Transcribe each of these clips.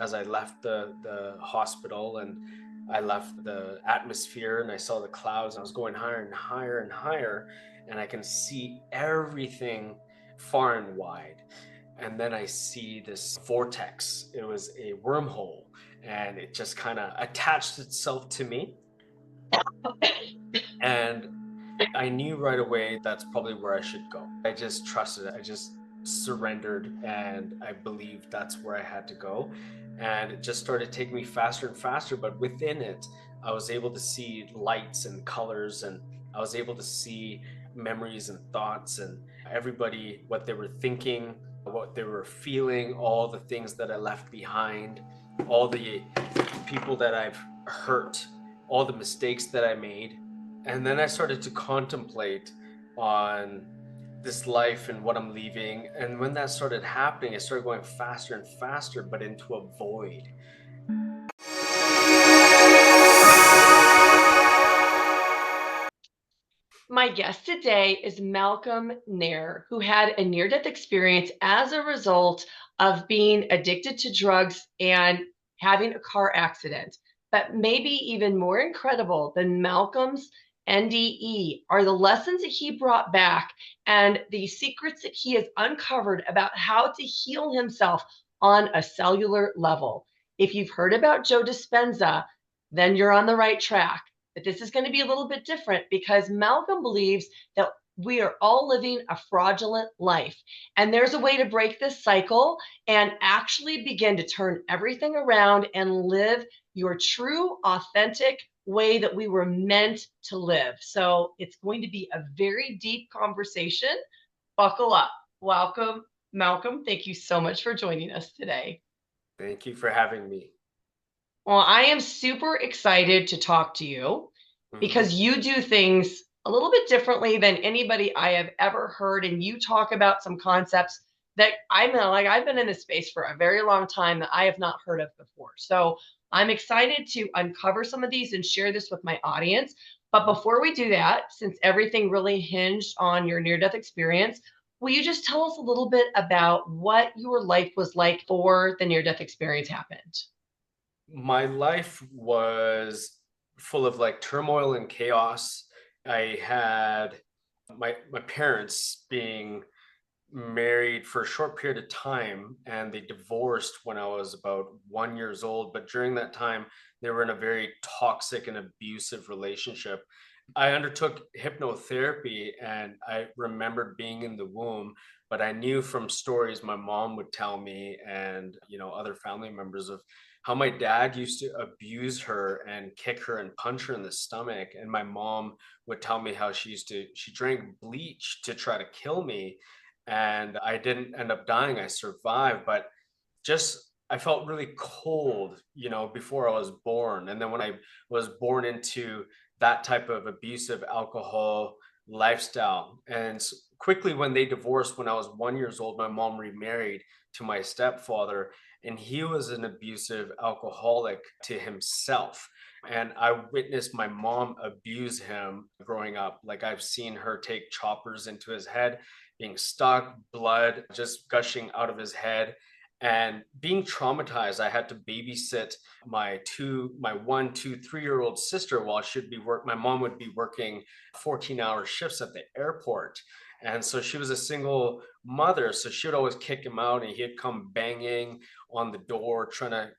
as I left the hospital and I left the atmosphere and I saw the clouds. I was going higher and higher and higher, and I can see everything far and wide. And then I see this vortex. It was a wormhole, and it just kind of attached itself to me. And I knew right away that's probably where I should go. I just trusted it. I just surrendered, and I believed that's where I had to go. And it just started taking me faster and faster. But within it, I was able to see lights and colors, and I was able to see memories and thoughts, and everybody, what they were thinking, what they were feeling, all the things that I left behind, all the people that I've hurt, all the mistakes that I made. And then I started to contemplate on this life and what I'm leaving. And when that started happening, I started going faster and faster, but into a void. My guest today is Malcom Nair, who had a near death experience as a result of being addicted to drugs and having a car accident. But maybe even more incredible than Malcolm's NDE are the lessons that he brought back and the secrets that he has uncovered about how to heal himself on a cellular level. If you've heard about Joe Dispenza, then you're on the right track. But this is going to be a little bit different because Malcolm believes that we are all living a fraudulent life. And there's a way to break this cycle and actually begin to turn everything around and live your true, authentic way that we were meant to live. So it's going to be a very deep conversation. Buckle up. Welcome, Malcolm. Thank you so much for joining us today. Thank you for having me. Well, I am super excited to talk to you Mhm. because you do things a little bit differently than anybody I have ever heard. And you talk about some concepts that I've been in this space for a very long time that I have not heard of before. So I'm excited to uncover some of these and share this with my audience. But before we do that, since everything really hinged on your near death experience, will you just tell us a little bit about what your life was like before the near death experience happened? My life was full of like turmoil and chaos. I had my parents being married for a short period of time, and they divorced when I was about 1 years old. But during that time, they were in a very toxic and abusive relationship. I undertook hypnotherapy, and I remembered being in the womb, but I knew from stories my mom would tell me, and other family members, of how my dad used to abuse her and kick her and punch her in the stomach. And my mom would tell me how she drank bleach to try to kill me, and I didn't end up dying. I survived, but just I felt really cold, before I was born. And then when I was born into that type of abusive alcohol lifestyle, and quickly when they divorced when I was 1 years old, my mom remarried to my stepfather, and he was an abusive alcoholic to himself. And I witnessed my mom abuse him growing up. Like, I've seen her take choppers into his head, being stuck, blood just gushing out of his head. And being traumatized, I had to babysit my 1, 2, 3-year-old sister while she'd be my mom would be working 14-hour shifts at the airport. And so she was a single mother. So she would always kick him out, and he'd come banging on the door, trying to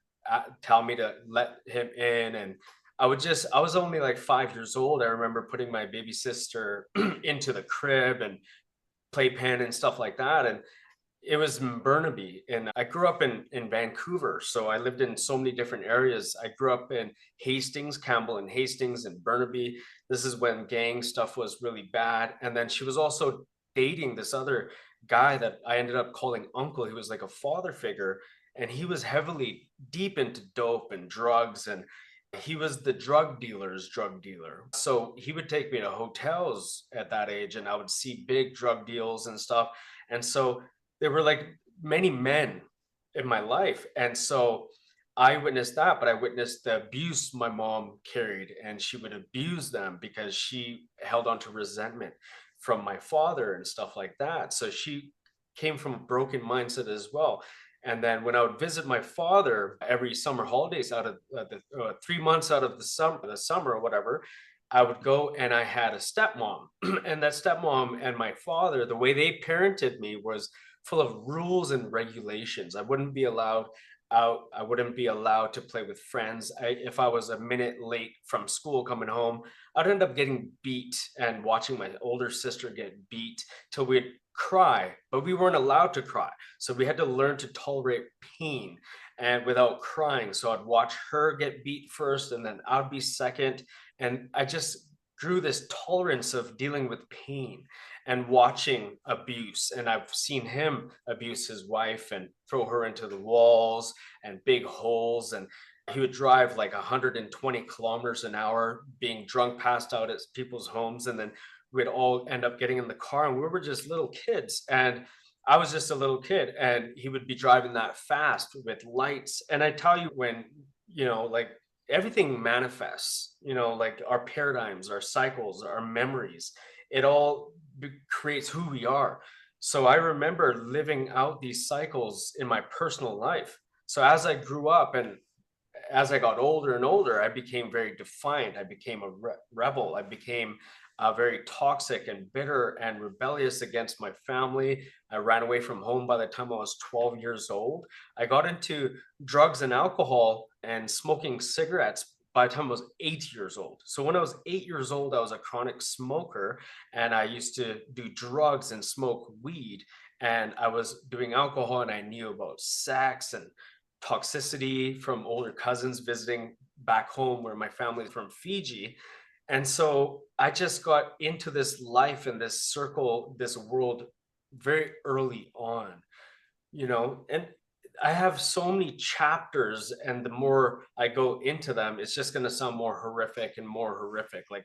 tell me to let him in. And I was only like 5 years old. I remember putting my baby sister into the crib and playpen and stuff like that. And it was in Burnaby, and I grew up in Vancouver, so I lived in so many different areas. I grew up in Hastings, Campbell and Hastings, and Burnaby. This is when gang stuff was really bad. And then she was also dating this other guy that I ended up calling uncle. He was like a father figure, and he was heavily deep into dope and drugs, and he was the drug dealer's drug dealer. So he would take me to hotels at that age, and I would see big drug deals and stuff. And so there were like many men in my life. And so I witnessed that, but I witnessed the abuse my mom carried, and she would abuse them because she held on to resentment from my father and stuff like that. So she came from a broken mindset as well. And then when I would visit my father every summer holidays out of the 3 months out of the summer or whatever, I would go and I had a stepmom. And that stepmom and my father, the way they parented me was full of rules and regulations. I wouldn't be allowed out. I wouldn't be allowed to play with friends. If I was a minute late from school coming home, I'd end up getting beat and watching my older sister get beat till we'd cry, but we weren't allowed to cry. So we had to learn to tolerate pain and without crying. So I'd watch her get beat first and then I'd be second. And I just grew this tolerance of dealing with pain and watching abuse. And I've seen him abuse his wife and throw her into the walls and big holes. And he would drive like 120 kilometers an hour, being drunk, passed out at people's homes. And then we'd all end up getting in the car and we were just little kids. And I was just a little kid and he would be driving that fast with lights. And I tell you, when, like everything manifests, like our paradigms, our cycles, our memories, it all creates who we are. So I remember living out these cycles in my personal life. So as I grew up and as I got older and older, I became very defiant. I became a rebel. I became very toxic and bitter and rebellious against my family. I ran away from home by the time I was 12 years old. I got into drugs and alcohol and smoking cigarettes by the time I was 8 years old. So when I was 8 years old, I was a chronic smoker and I used to do drugs and smoke weed. And I was doing alcohol and I knew about sex and toxicity from older cousins visiting back home where my family's from Fiji. And so I just got into this life and this circle, this world very early on, and I have so many chapters, and the more I go into them, it's just going to sound more horrific and more horrific, like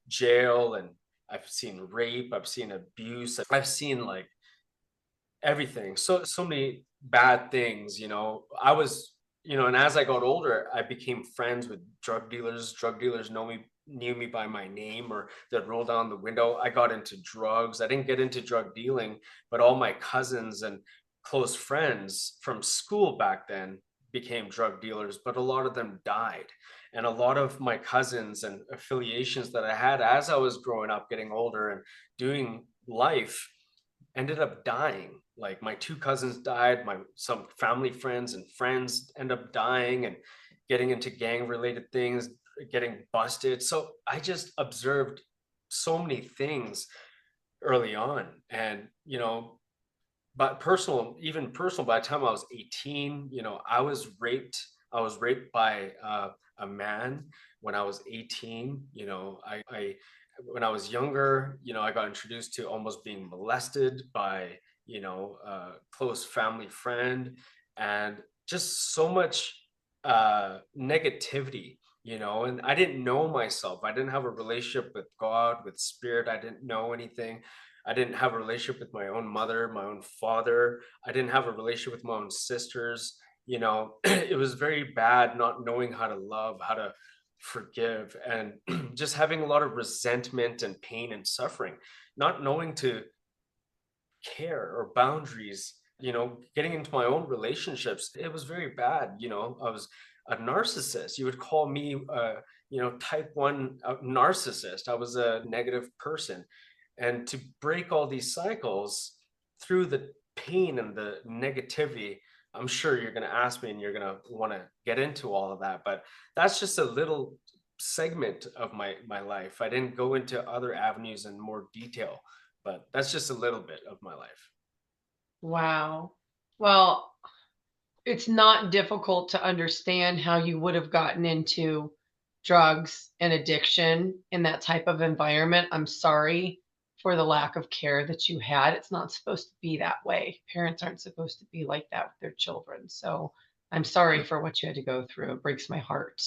jail. And I've seen rape, I've seen abuse, I've seen like everything. So many bad things, I was, and as I got older, I became friends with drug dealers. Drug dealers knew me by my name, or they'd roll down the window. I got into drugs. I didn't get into drug dealing, but all my cousins and close friends from school back then became drug dealers, but a lot of them died. And a lot of my cousins and affiliations that I had as I was growing up, getting older and doing life, ended up dying. Like my two cousins died, my some family friends and friends end up dying and getting into gang related things, getting busted. So I just observed so many things early on. And but even personal, by the time I was 18, I was raped by a man when I was 18. I when I was younger, I got introduced to almost being molested by, a close family friend, and just so much negativity, and I didn't know myself. I didn't have a relationship with God, with spirit. I didn't know anything. I didn't have a relationship with my own mother, my own father. I didn't have a relationship with my own sisters. It was very bad not knowing how to love, how to forgive, and just having a lot of resentment and pain and suffering, not knowing to care or boundaries, getting into my own relationships. It was very bad. I was a narcissist. You would call me, type one narcissist. I was a negative person. And to break all these cycles through the pain and the negativity, I'm sure you're going to ask me and you're going to want to get into all of that. But that's just a little segment of my life. I didn't go into other avenues in more detail, but that's just a little bit of my life. Wow. Well, it's not difficult to understand how you would have gotten into drugs and addiction in that type of environment. I'm sorry for the lack of care that you had. It's not supposed to be that way. Parents aren't supposed to be like that with their children. So I'm sorry for what you had to go through. It breaks my heart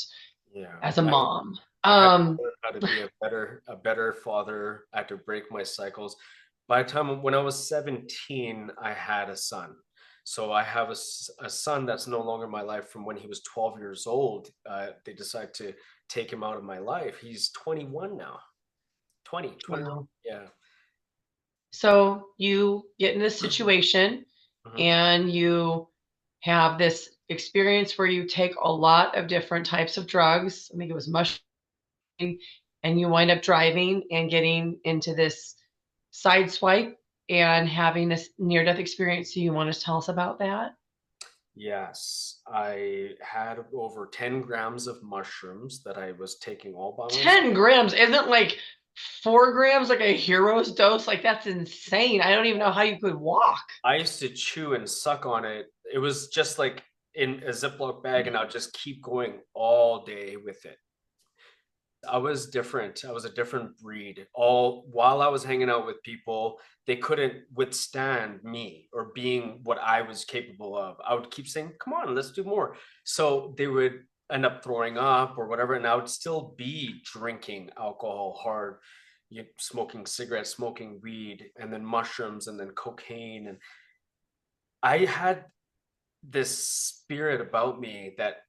Yeah, as a mom. I had to learn how to be a better father. I had to break my cycles. By the time when I was 17, I had a son. So I have a son that's no longer in my life from when he was 12 years old. They decided to take him out of my life. He's 21 now. 20. Wow. Yeah. So you get in this situation Mhm. and you have this experience where you take a lot of different types of drugs. I think it was mushroom, and you wind up driving and getting into this side swipe and having this near death experience. Do you want to tell us about that? Yes, I had over 10 grams of mushrooms that I was taking all by myself. 10 grams isn't like 4 grams like a hero's dose. Like, that's insane. I don't even know how you could walk. I used to chew and suck on it. It was just like in a Ziploc bag, and I'll just keep going all day with it. I was different. I was a different breed. All while I was hanging out with people, they couldn't withstand me or being what I was capable of. I would keep saying, "Come on, let's do more." So they would end up throwing up or whatever, and I would still be drinking alcohol hard, smoking cigarettes, smoking weed, and then mushrooms, and then cocaine. And I had this spirit about me that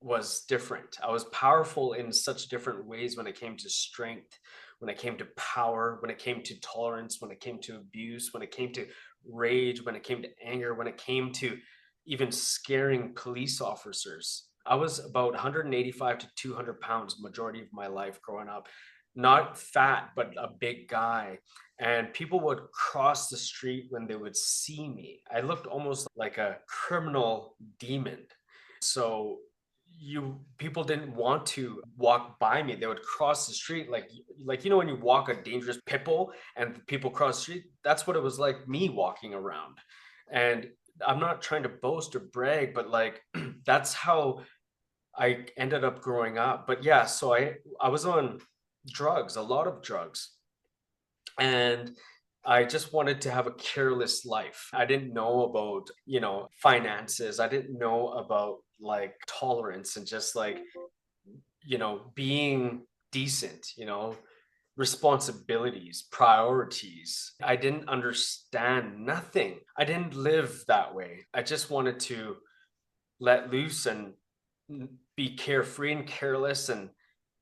was different. I was powerful in such different ways when it came to strength, when it came to power, when it came to tolerance, when it came to abuse, when it came to rage, when it came to anger, when it came to even scaring police officers. I was about 185 to 200 pounds majority of my life growing up, not fat, but a big guy. And people would cross the street when they would see me. I looked almost like a criminal demon. So you people didn't want to walk by me. They would cross the street like when you walk a dangerous pit bull and people cross the street. That's what it was like me walking around. And I'm not trying to boast or brag, but like that's how I ended up growing up. But yeah, so I was on drugs, a lot of drugs, and I just wanted to have a careless life. I didn't know about, finances. I didn't know about like tolerance and just like, being decent, responsibilities, priorities. I didn't understand nothing. I didn't live that way. I just wanted to let loose and be carefree and careless. And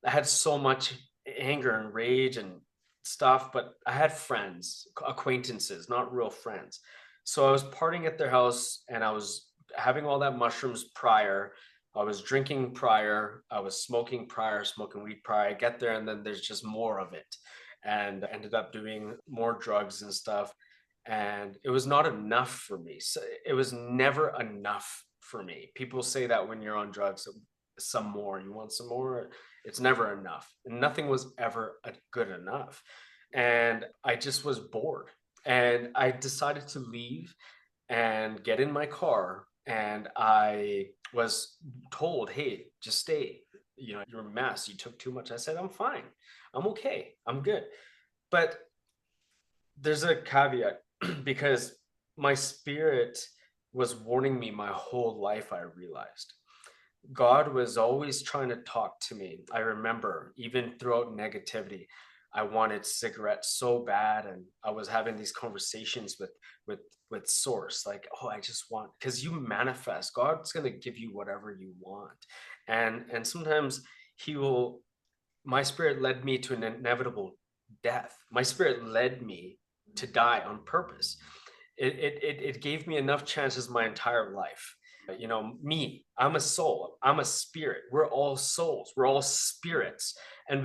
I had so much anger and rage and stuff, but I had friends, acquaintances, not real friends. So I was partying at their house and I was having all that mushrooms prior. I was drinking prior. I was smoking prior, smoking weed prior. I get there and then there's just more of it. And I ended up doing more drugs and stuff. And it was not enough for me. So it was never enough for me. People say that when you're on drugs, some more, you want some more. It's never enough. And nothing was ever good enough. And I just was bored. And I decided to leave and get in my car. And I was told, hey, just stay. You're a mess. You took too much. I said, I'm fine. I'm okay. I'm good. But there's a caveat because my spirit was warning me my whole life, I realized. God was always trying to talk to me. I remember even throughout negativity, I wanted cigarettes so bad, and I was having these conversations with source, like, oh, I just want, because you manifest. God's gonna give you whatever you want, and sometimes He will. My spirit led me to an inevitable death. My spirit led me to die on purpose. It gave me enough chances my entire life. Me, I'm a soul, I'm a spirit. We're all souls, we're all spirits, and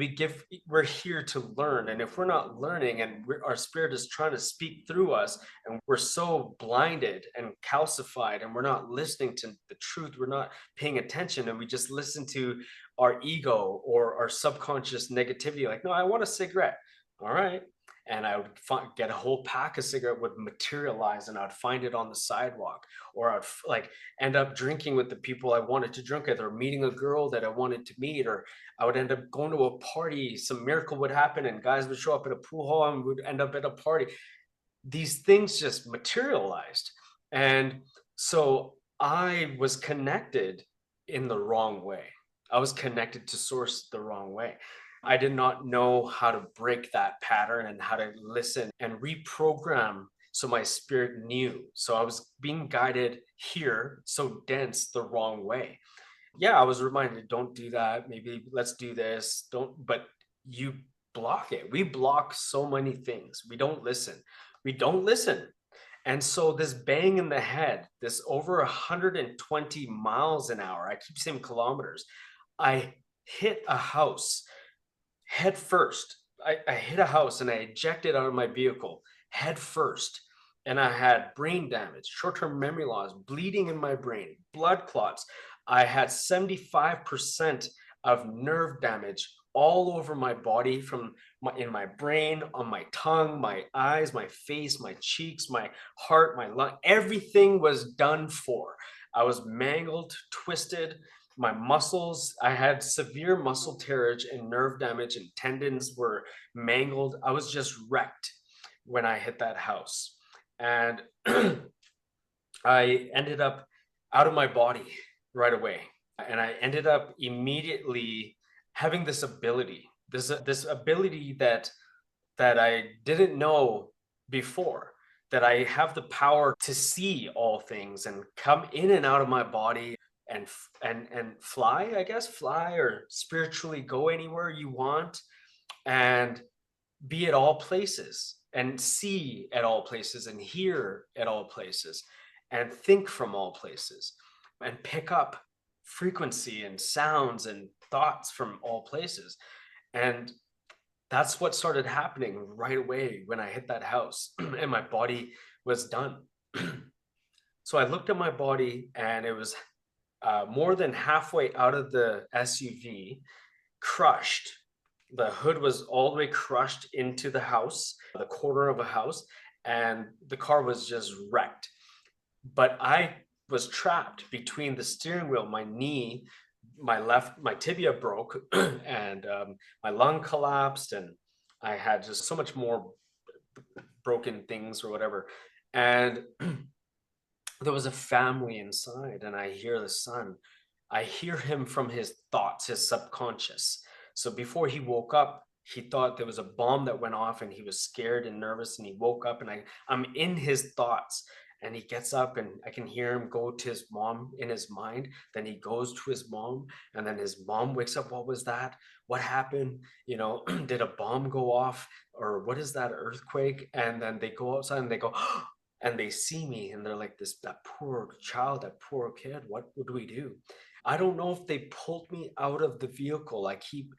we're here to learn. And if we're not learning and our spirit is trying to speak through us, and we're so blinded and calcified, and we're not listening to the truth, we're not paying attention, and we just listen to our ego or our subconscious negativity, like, no, I want a cigarette. All right. And I would get a whole pack of cigarette would materialize, and I'd find it on the sidewalk, or I'd like end up drinking with the people I wanted to drink with, or meeting a girl that I wanted to meet, or I would end up going to a party. Some miracle would happen and guys would show up at a pool hall and would end up at a party. These things just materialized. And so I was connected in the wrong way. I was connected to source the wrong way. I did not know how to break that pattern and how to listen and reprogram so my spirit knew. So I was being guided here, so dense, the wrong way. Yeah, I was reminded, don't do that. Maybe let's do this. Don't, but you block it. We block so many things. We don't listen. We don't listen. And so this bang in the head, this over 120 miles an hour, I keep saying kilometers, I hit a house head first. I hit a house and I ejected out of my vehicle head first. And I had brain damage, short term memory loss, bleeding in my brain, blood clots. I had 75% of nerve damage all over my body from in my brain, on my tongue, my eyes, my face, my cheeks, my heart, my lung. Everything was done for. I was mangled, twisted, my muscles, I had severe muscle tearage and nerve damage, and tendons were mangled. I was just wrecked when I hit that house. And I ended up out of my body right away. And I ended up immediately having this ability, this ability that I didn't know before, that I have the power to see all things and come in and out of my body and fly, I guess, fly or spiritually go anywhere you want and be at all places and see at all places and hear at all places and think from all places and pick up frequency and sounds and thoughts from all places. And that's what started happening right away when I hit that house and my body was done. So I looked at my body and it was more than halfway out of the SUV, crushed. The hood was all the way crushed into the house, the corner of a house, and the car was just wrecked. But I was trapped between the steering wheel, my knee, my tibia broke, and my lung collapsed, and I had just so much more broken things or whatever. And there was a family inside, and I hear the son. I hear him from his thoughts, his subconscious. So before he woke up, he thought there was a bomb that went off and he was scared and nervous, and he woke up and I'm in his thoughts, and he gets up and I can hear him go to his mom in his mind. Then he goes to his mom, and then his mom wakes up. What was that? What happened? You know, did a bomb go off, or what is that earthquake? And then they go outside and they go, and they see me and they're like, this, that poor child, that poor kid, what would we do? I don't know if they pulled me out of the vehicle. I keep,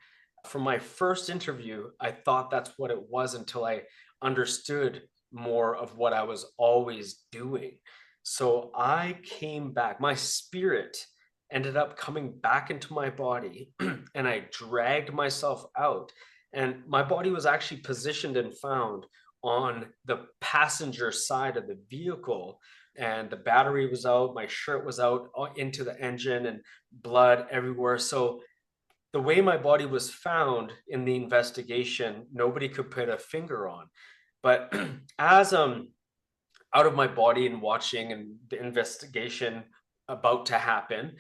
from my first interview, I thought that's what it was until I understood more of what I was always doing. So I came back, my spirit ended up coming back into my body and I dragged myself out. And my body was actually positioned and found on the passenger side of the vehicle, and the battery was out, my shirt was out into the engine, and blood everywhere. So the way my body was found in the investigation, nobody could put a finger on. But as out of my body and watching and the investigation about to happen,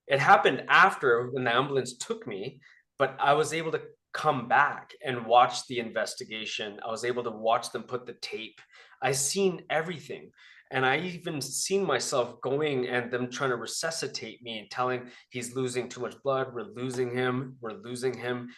it happened after when the ambulance took me, but I was able to come back and watch the investigation. I was able to watch them put the tape. I seen everything. And I even seen myself going and them trying to resuscitate me and telling he's losing too much blood. We're losing him. We're losing him.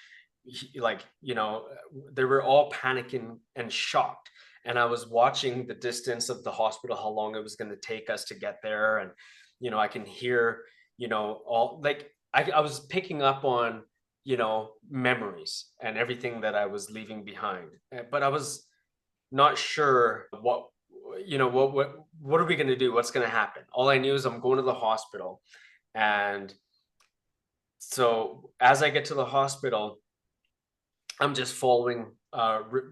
Like, you know, they were all panicking and shocked. And I was watching the distance of the hospital, how long it was going to take us to get there. And, you know, I can hear, you know, all like I was picking up on, you know, memories and everything that I was leaving behind. But I was not sure what, you know, what are we going to do? What's going to happen? All I knew is I'm going to the hospital. And so as I get to the hospital, I'm just following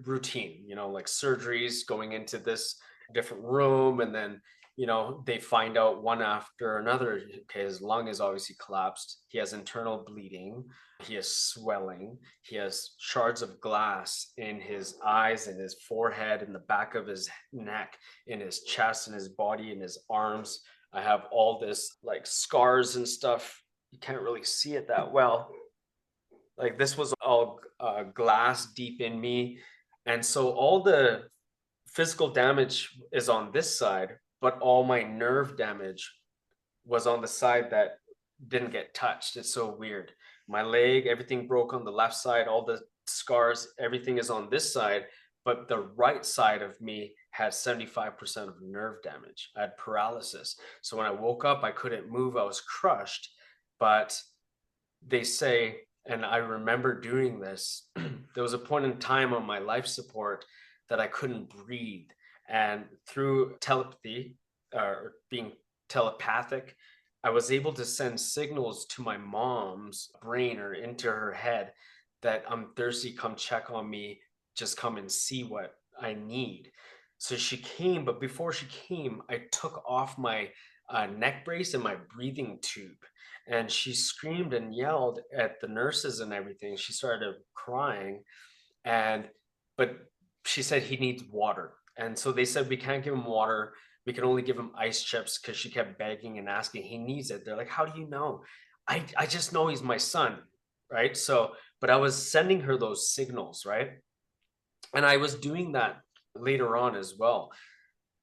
routine, you know, like surgeries, going into this different room, and then, you know, they find out one after another. Okay, his lung is obviously collapsed. He has internal bleeding. He has swelling. He has shards of glass in his eyes, in his forehead, in the back of his neck, in his chest, in his body, in his arms. I have all this like scars and stuff. You can't really see it that well. Like this was all glass deep in me. And so all the physical damage is on this side, but all my nerve damage was on the side that didn't get touched. It's so weird. My leg, everything broke on the left side, all the scars, everything is on this side, but the right side of me had 75% of nerve damage. I had paralysis. So when I woke up, I couldn't move. I was crushed. But they say, and I remember doing this, there was a point in time on my life support that I couldn't breathe. And through telepathy, or being telepathic, I was able to send signals to my mom's brain or into her head that I'm thirsty, come check on me, just come and see what I need. So she came, but before she came, I took off my neck brace and my breathing tube, and she screamed and yelled at the nurses and everything. She started crying, and but she said he needs water, and so they said we can't give him water, we can only give him ice chips, because she kept begging and asking, he needs it. They're like, how do you know? I just know he's my son, right? So but I was sending her those signals, right? And I was doing that later on as well.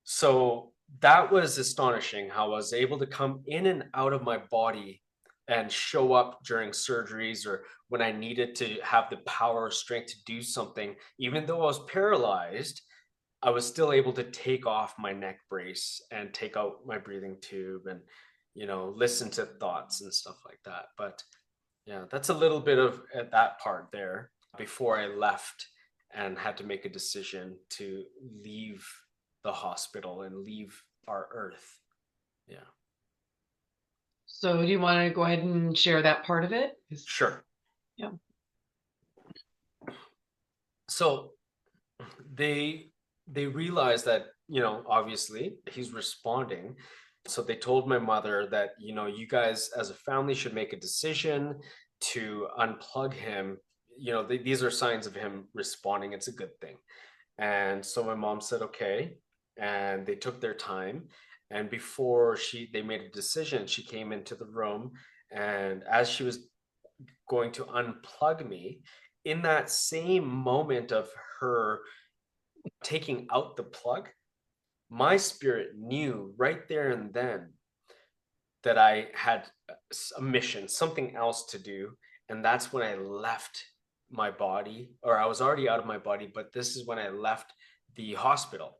So that was astonishing how I was able to come in and out of my body and show up during surgeries, or when I needed to have the power or strength to do something. Even though I was paralyzed, I was still able to take off my neck brace and take out my breathing tube and, listen to thoughts and stuff like that. But yeah, that's a little bit of that part there before I left and had to make a decision to leave the hospital and leave our earth. Yeah. So do you want to go ahead and share that part of it? Sure. Yeah. So they realized that, obviously he's responding. So they told my mother that, you guys as a family should make a decision to unplug him. These are signs of him responding. It's a good thing. And so my mom said, okay. And they took their time. And before they made a decision, she came into the room. And as she was going to unplug me, in that same moment of her taking out the plug, my spirit knew right there and then that I had a mission, something else to do. And that's when I left my body, or I was already out of my body, but this is when I left the hospital.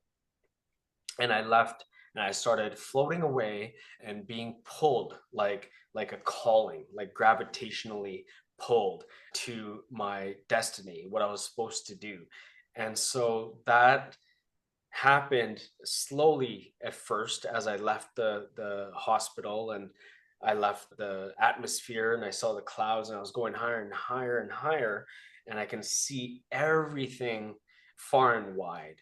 And I left and I started floating away and being pulled like a calling, like gravitationally pulled to my destiny, what I was supposed to do. And so that happened slowly at first as I left the hospital, and I left the atmosphere and I saw the clouds, and I was going higher and higher and higher, and I can see everything far and wide.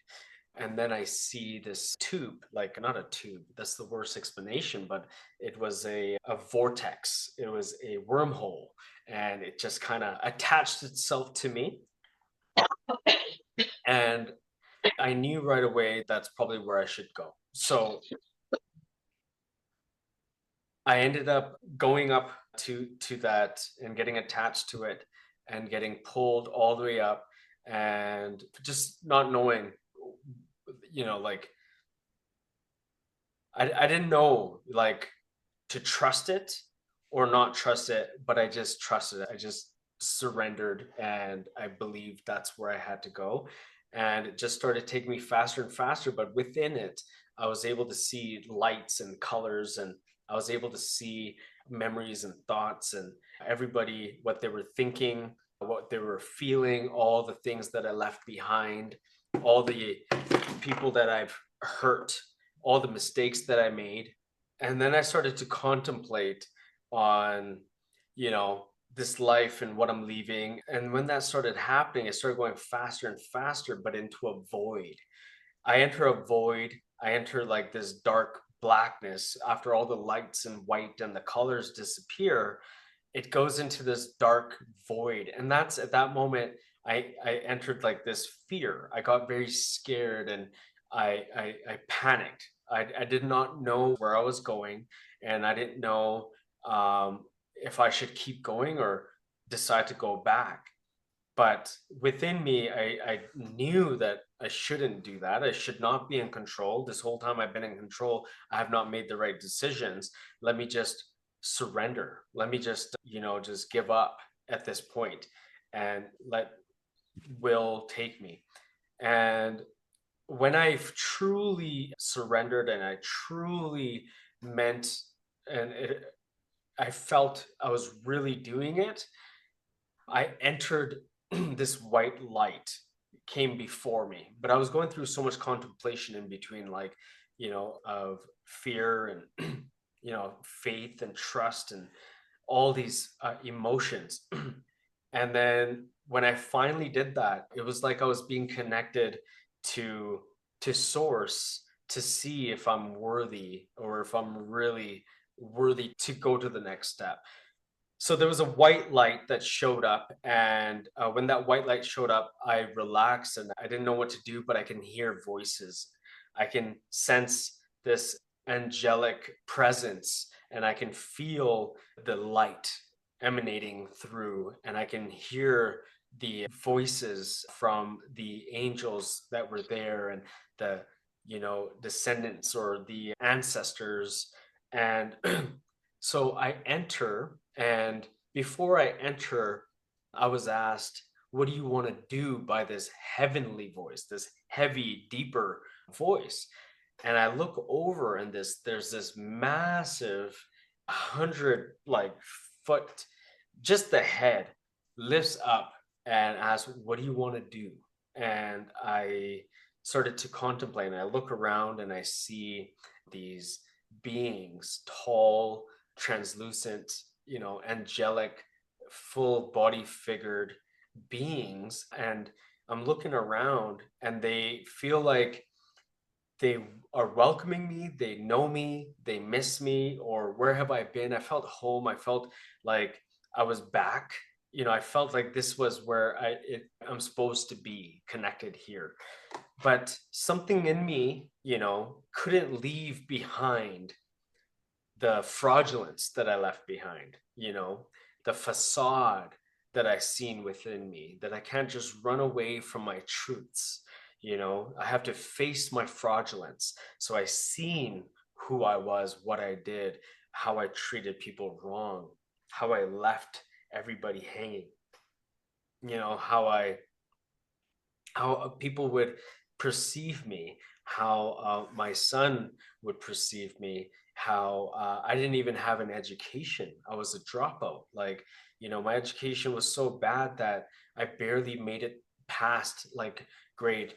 And then I see this tube, like not a tube, that's the worst explanation, but it was a vortex. It was a wormhole, and it just kind of attached itself to me. And I knew right away that's probably where I should go. So I ended up going up to that and getting attached to it and getting pulled all the way up, and just not knowing, like I didn't know, like, to trust it or not trust it, but I just trusted it. I just surrendered, and I believed that's where I had to go. And it just started taking me faster and faster. But within it, I was able to see lights and colors, and I was able to see memories and thoughts, and everybody, what they were thinking, what they were feeling, all the things that I left behind, all the people that I've hurt, all the mistakes that I made. And then I started to contemplate on, this life and what I'm leaving. And when that started happening, it started going faster and faster, but into a void. I enter a void. I enter like this dark blackness after all the lights and white and the colors disappear. It goes into this dark void. And that's at that moment, I entered like this fear. I got very scared, and I panicked. I did not know where I was going, and I didn't know if I should keep going or decide to go back. But within me, I knew that I shouldn't do that. I should not be in control. This whole time I've been in control, I have not made the right decisions. Let me just surrender. Let me just, just give up at this point and let will take me. And when I truly surrendered and I truly meant, and I felt I was really doing it, I entered this white light came before me, but I was going through so much contemplation in between, like, of fear and, faith and trust and all these emotions. And then when I finally did that, it was like I was being connected to source to see if I'm worthy or if I'm really worthy to go to the next step. So there was a white light that showed up, and when that white light showed up, I relaxed and I didn't know what to do, but I can hear voices. I can sense this angelic presence, and I can feel the light emanating through, and I can hear the voices from the angels that were there and the descendants or the ancestors. And so I enter, and before I enter, I was asked, what do you want to do by this heavenly voice, this heavy, deeper voice? And I look over, and there's this massive 100 like foot, just the head lifts up and asks, what do you want to do? And I started to contemplate, and I look around and I see these beings, tall, translucent, angelic, full body figured beings. And I'm looking around, and they feel like they are welcoming me, they know me, they miss me, or where have I been? I felt home. I felt like I was back. I felt like this was where I'm supposed to be, connected here. But something in me, couldn't leave behind the fraudulence that I left behind, the facade that I seen within me, that I can't just run away from my truths. I have to face my fraudulence. So I seen who I was, what I did, how I treated people wrong, how I left everybody hanging, how people would perceive me, how my son would perceive me, how I didn't even have an education. I was a dropout. Like, my education was so bad that I barely made it past like grade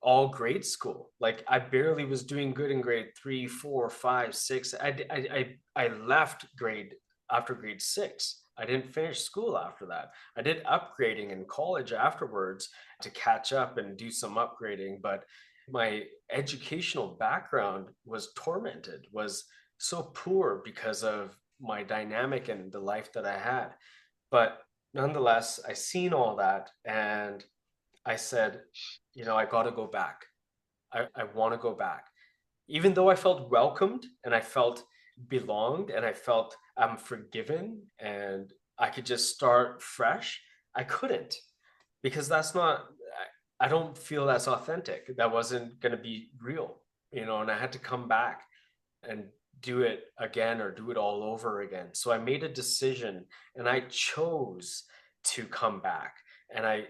all grade school. Like, I barely was doing good in grade 3, 4, 5, 6. I left grade after grade 6. I didn't finish school after that. I did upgrading in college afterwards to catch up and do some upgrading, but my educational background was tormented, was so poor because of my dynamic and the life that I had. But nonetheless, I seen all that, and I said, I got to go back. I want to go back. Even though I felt welcomed and I felt belonged and I felt I'm forgiven and I could just start fresh, I couldn't, because that's not, I don't feel that's authentic. That wasn't going to be real, and I had to come back and do it again or do it all over again. So I made a decision, and I chose to come back. And I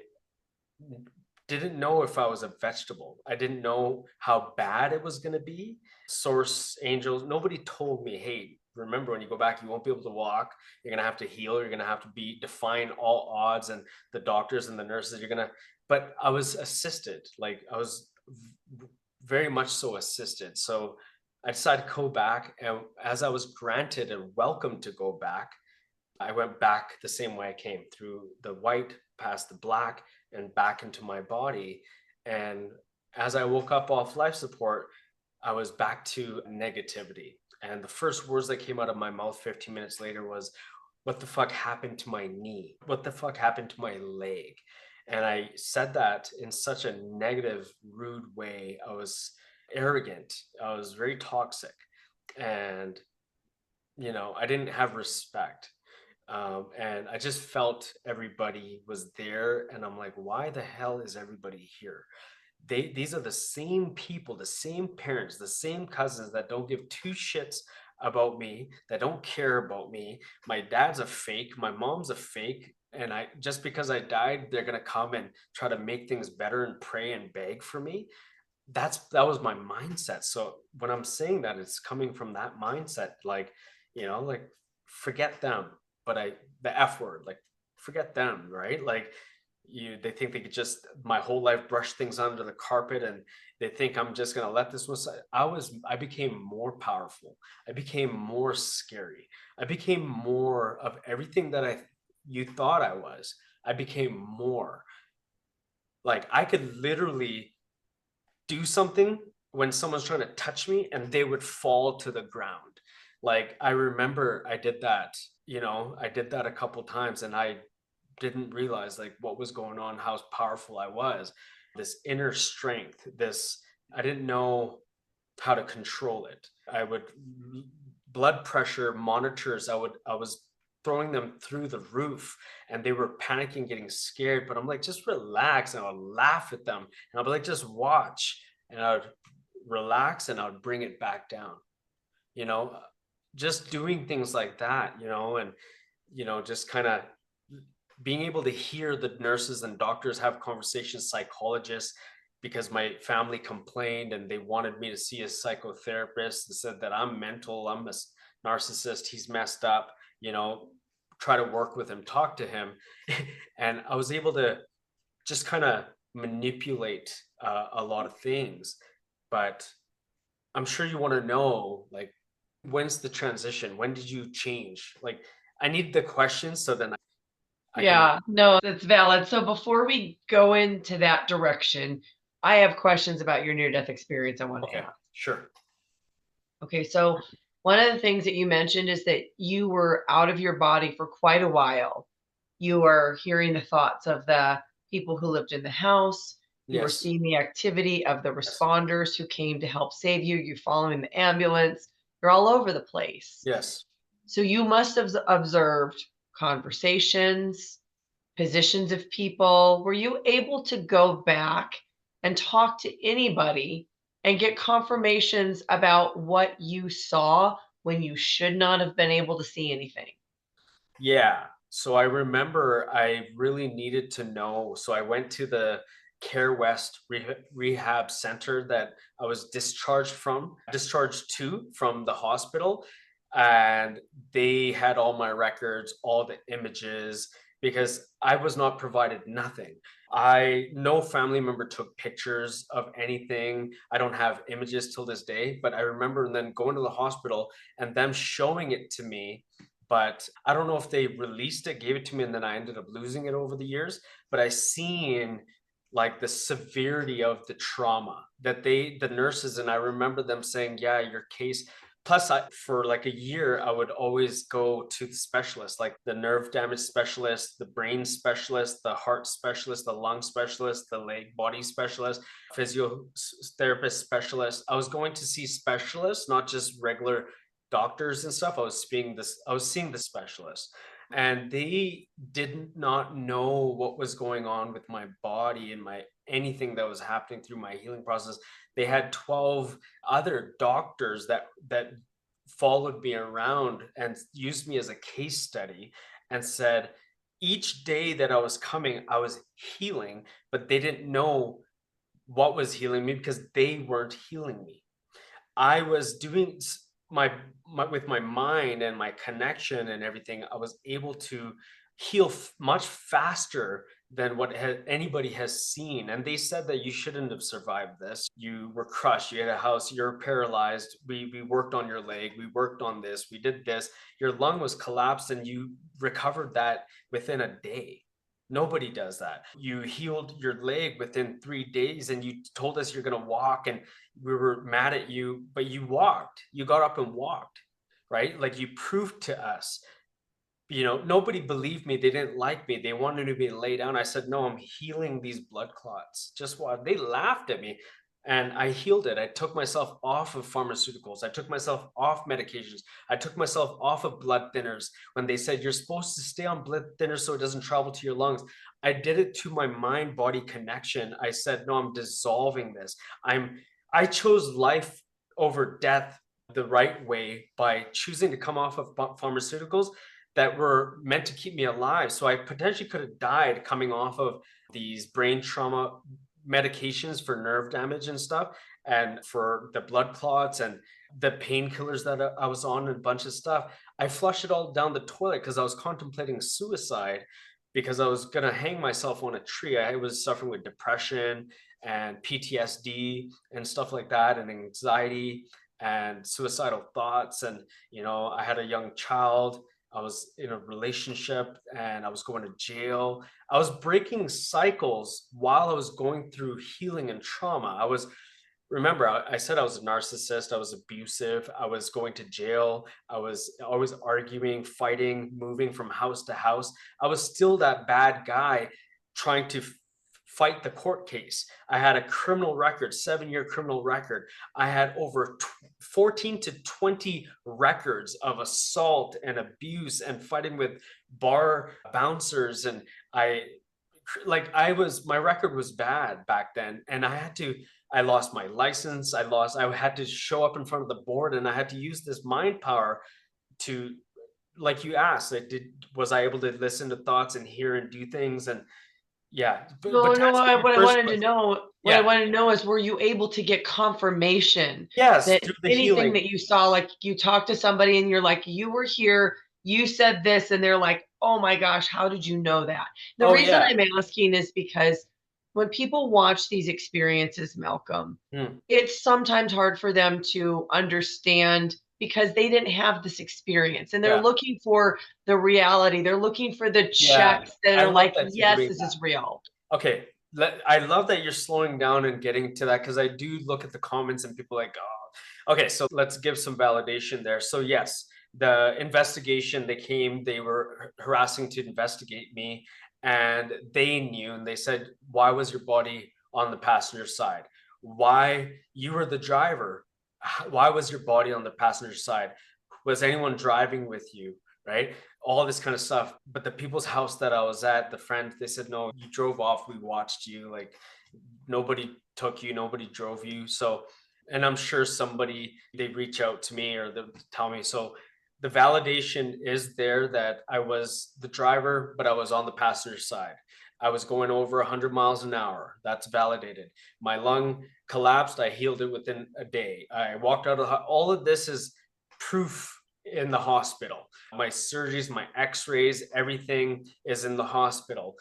didn't know if I was a vegetable. I didn't know how bad it was going to be. Source angels, nobody told me, hey, remember, when you go back, you won't be able to walk. You're going to have to heal. You're going to have to define all odds, and the doctors and the nurses, but I was assisted. Like, I was very much so assisted. So I decided to go back. And as I was granted and welcome to go back, I went back the same way I came, through the white, past the black, and back into my body. And as I woke up off life support, I was back to negativity. And the first words that came out of my mouth 15 minutes later was, what the fuck happened to my knee? What the fuck happened to my leg? And I said that in such a negative, rude way. I was arrogant. I was very toxic. And, I didn't have respect. And I just felt everybody was there. And I'm like, why the hell is everybody here? These are the same people, the same parents, the same cousins that don't give two shits about me, that don't care about me. My dad's a fake, my mom's a fake, And just because I died, they're gonna come and try to make things better and pray and beg for me. That was my mindset. So when I'm saying that, it's coming from that mindset, like, like, forget them. But the F word, like, forget them, right? Like, they think they could just my whole life brush things under the carpet, and they think I'm just gonna let this one slide. I became more powerful. I became more scary. I became more of everything that you thought I was. I became more. Like, I could literally do something when someone's trying to touch me and they would fall to the ground. Like, I remember I did that a couple times, and I didn't realize like what was going on, how powerful I was. This inner strength, I didn't know how to control it. I would blood pressure monitors, I was throwing them through the roof, and they were panicking, getting scared, but I'm like, just relax, and I'll laugh at them, and I'll be like, just watch, and I would relax and I would bring it back down, you know, just doing things like that, and just kind of being able to hear the nurses and doctors have conversations, psychologists, because my family complained and they wanted me to see a psychotherapist and said that I'm mental, I'm a narcissist, he's messed up, you know, try to work with him, talk to him. And I was able to just kind of manipulate a lot of things. But I'm sure you want to know, like, when's the transition? When did you change? Like, I need the questions so then I can. Yeah, no, that's valid. So before we go into that direction, I have questions about your near death experience I want to Okay, ask. sure. Okay, so one of the things that you mentioned is that you were out of your body for quite a while. You were hearing the thoughts of the people who lived in the house. You were Yes. seeing the activity of the Yes. responders who came to help save you. You're following the ambulance. You're all over the place. Yes. So you must have observed conversations, positions of people. Were you able to go back and talk to anybody and get confirmations about what you saw when you should not have been able to see anything? Yeah. So I remember I really needed to know. So I went to the Care West Rehab Center that I was discharged to from the hospital. And they had all my records, all the images, because I was not provided nothing. No family member took pictures of anything. I don't have images till this day, but I remember then going to the hospital and them showing it to me. But I don't know if they released it, gave it to me, and then I ended up losing it over the years. But I seen like the severity of the trauma that the nurses, and I remember them saying, yeah, your case. Plus, for like a year, I would always go to the specialist, like the nerve damage specialist, the brain specialist, the heart specialist, the lung specialist, the leg body specialist, physiotherapist specialist. I was going to see specialists, not just regular doctors and stuff. I was seeing the specialist, and they did not know what was going on with my body and my anything that was happening through my healing process. They had 12 other doctors that followed me around and used me as a case study, and said each day that I was coming, I was healing, but they didn't know what was healing me because they weren't healing me. I was doing with my mind and my connection and everything. I was able to heal much faster than what anybody has seen. And they said that you shouldn't have survived this. You were crushed. You had a house. You're paralyzed. We worked on your leg. We worked on this. We did this. Your lung was collapsed, and you recovered that within a day. Nobody does that. You healed your leg within 3 days, and you told us you're going to walk, and we were mad at you, but you walked. You got up and walked, right? Like, you proved to us. Nobody believed me. They didn't like me. They wanted me to lay down. I said, no, I'm healing these blood clots. Just what? They laughed at me, and I healed it. I took myself off of pharmaceuticals. I took myself off medications. I took myself off of blood thinners when they said you're supposed to stay on blood thinners so it doesn't travel to your lungs. I did it to my mind body connection. I said, no, I'm dissolving this. I chose life over death the right way by choosing to come off of pharmaceuticals. that were meant to keep me alive. So I potentially could have died coming off of these brain trauma medications for nerve damage and stuff, and for the blood clots and the painkillers that I was on and a bunch of stuff. I flushed it all down the toilet because I was contemplating suicide, because I was going to hang myself on a tree. I was suffering with depression and PTSD and stuff like that, and anxiety and suicidal thoughts. And, I had a young child. I was in a relationship and I was going to jail. I was breaking cycles while I was going through healing and trauma. Remember, I said I was a narcissist. I was abusive. I was going to jail. I was always arguing, fighting, moving from house to house. I was still that bad guy trying to fight the court case. I had a criminal record, 7-year criminal record. I had over 14 to 20 records of assault and abuse and fighting with bar bouncers. And my record was bad back then. And I lost my license. I had to show up in front of the board, and I had to use this mind power to, like you asked, was I able to listen to thoughts and hear and do things? And yeah, but No, to no, answer your what I first wanted to question, know, yeah, is, were you able to get confirmation yes, that through the anything healing. that you saw, like you talked to somebody and you're like, you were here, you said this, and they're like, oh my gosh, how did you know that? The Oh reason yeah. I'm asking is because when people watch these experiences, Malcolm, Mm, it's sometimes hard for them to understand because they didn't have this experience and they're yeah, looking for the reality. They're looking for the yeah. checks that I are love like, that you're yes, doing this that. is real. Okay, I love that you're slowing down and getting to that, because I do look at the comments and people like, oh, okay, so let's give some validation there. So yes, the investigation, they were harassing to investigate me, and they knew, and they said, why was your body on the passenger side? Why, you were the driver? Why was your body on the passenger side? Was anyone driving with you? Right? All this kind of stuff. But the people's house that I was at, the friends, they said, no, you drove off. We watched you. Like, nobody took you, nobody drove you. So, and I'm sure they reach out to me or they tell me. So the validation is there that I was the driver, but I was on the passenger side. I was going over 100 miles an hour. That's validated. My lung collapsed. I healed it within a day. I walked out of all of this is proof in the hospital. My surgeries, my x-rays, everything is in the hospital.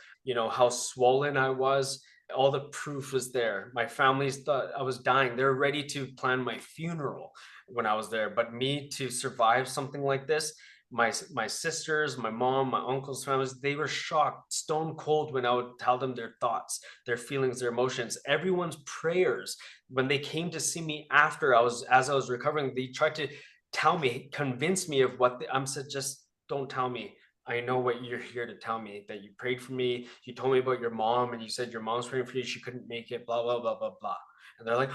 How swollen I was, all the proof was there. My families thought I was dying. They're ready to plan my funeral when I was there. But me to survive something like this, my sisters, my mom, my uncles, families, they were shocked, stone cold, when I would tell them their thoughts, their feelings, their emotions. Everyone's prayers, when they came to see me after as I was recovering, they tried to tell me, convince me of I'm said, just don't tell me. I know what you're here to tell me, that you prayed for me. You told me about your mom, and you said your mom's praying for you. She couldn't make it, blah, blah, blah, blah, blah. And they're like,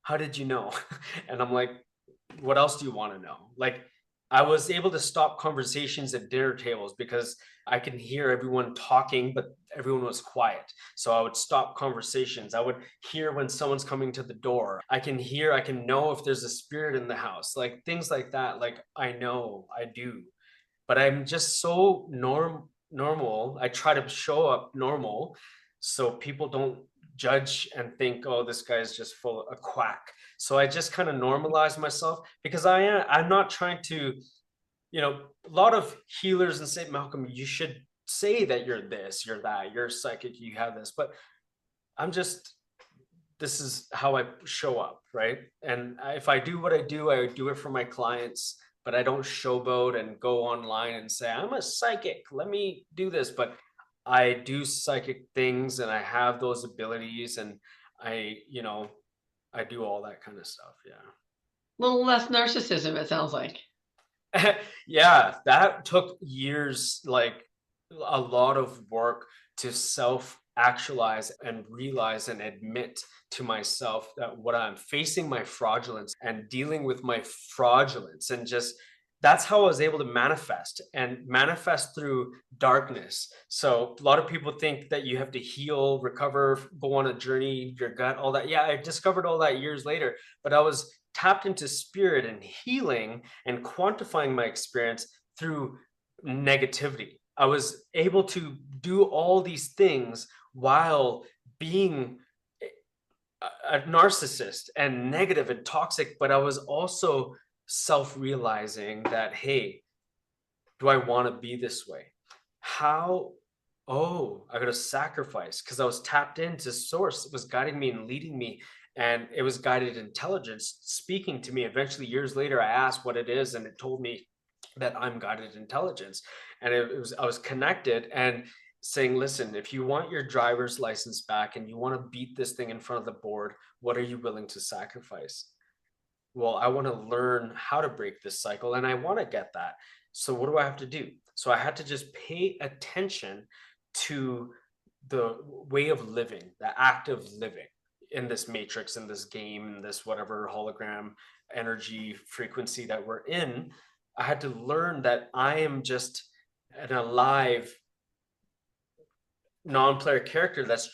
how did you know? And I'm like, what else do you want to know? Like, I was able to stop conversations at dinner tables because I can hear everyone talking, but everyone was quiet. So I would stop conversations. I would hear when someone's coming to the door. I can know if there's a spirit in the house, like things like that. Like, I know, I do, but I'm just so normal. I try to show up normal so people don't judge and think, oh, this guy's just full of a quack. So I just kind of normalize myself, because I'm not trying to, a lot of healers and say, Malcolm, you should say that you're this, you're that, you're psychic, you have this. But I'm just, this is how I show up, right? And if I do what I do it for my clients, but I don't showboat and go online and say, I'm a psychic, let me do this. But I do psychic things, and I have those abilities, and I, I do all that kind of stuff. Yeah. A little less narcissism, it sounds like. Yeah, that took years, like a lot of work, to self actualize and realize and admit to myself that what I'm facing, my fraudulence, and dealing with my fraudulence, and just that's how I was able to manifest through darkness. So a lot of people think that you have to heal, recover, go on a journey, your gut, all that. Yeah, I discovered all that years later, but I was tapped into spirit and healing and quantifying my experience through negativity. I was able to do all these things while being a narcissist and negative and toxic, but I was also self-realizing that, hey, do I want to be this way? How? Oh, I got to sacrifice because I was tapped into source. It was guiding me and leading me, and it was guided intelligence speaking to me. Eventually, years later, I asked what it is, and it told me that I'm guided intelligence. And it was I was connected and saying, listen, if you want your driver's license back and you want to beat this thing in front of the board, what are you willing to sacrifice? Well, I want to learn how to break this cycle and I want to get that. So what do I have to do? So I had to just pay attention to the way of living, the act of living in this matrix, in this game, in this whatever hologram energy frequency that we're in. I had to learn that I am just an alive non-player character that's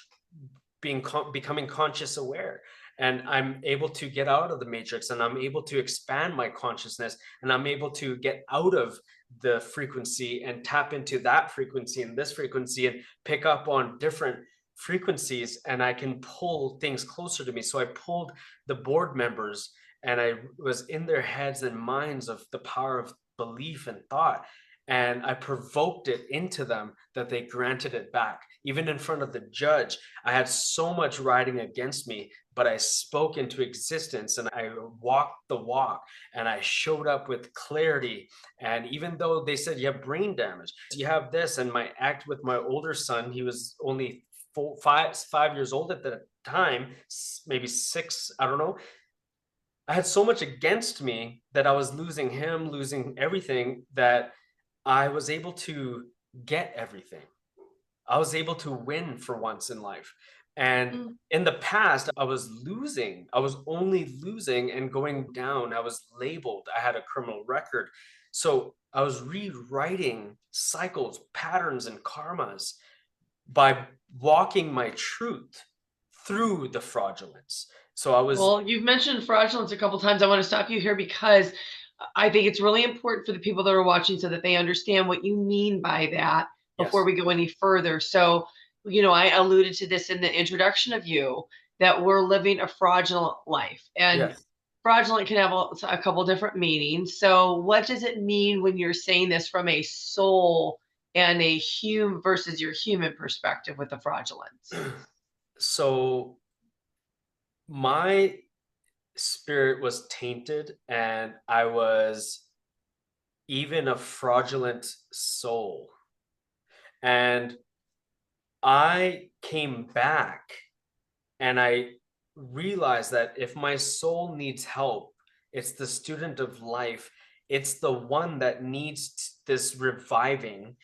becoming conscious aware, and I'm able to get out of the matrix and I'm able to expand my consciousness and I'm able to get out of the frequency and tap into that frequency and this frequency and pick up on different frequencies, and I can pull things closer to me. So I pulled the board members and I was in their heads and minds of the power of belief and thought, and I provoked it into them that they granted it back. Even in front of the judge, I had so much riding against me, but I spoke into existence and I walked the walk and I showed up with clarity. And even though they said you have brain damage, you have this, and my act with my older son, he was only 5 years old at the time, maybe 6, I don't know. I had so much against me that I was losing him, losing everything, that I was able to get everything. I was able to win for once in life. And Mm. in the past, I was losing. I was only losing and going down. I was labeled. I had a criminal record. So I was rewriting cycles, patterns, and karmas by walking my truth through the fraudulence. So I was, Well, you've mentioned fraudulence a couple times. I want to stop you here because I think it's really important for the people that are watching so that they understand what you mean by that before yes, we go any further. So, I alluded to this in the introduction of you that we're living a fraudulent life, and yes. fraudulent can have a couple different meanings. So, what does it mean when you're saying this from a soul and a human versus your human perspective with the fraudulence? So my spirit was tainted and I was even a fraudulent soul. And I came back and I realized that if my soul needs help, it's the student of life. It's the one that needs this reviving,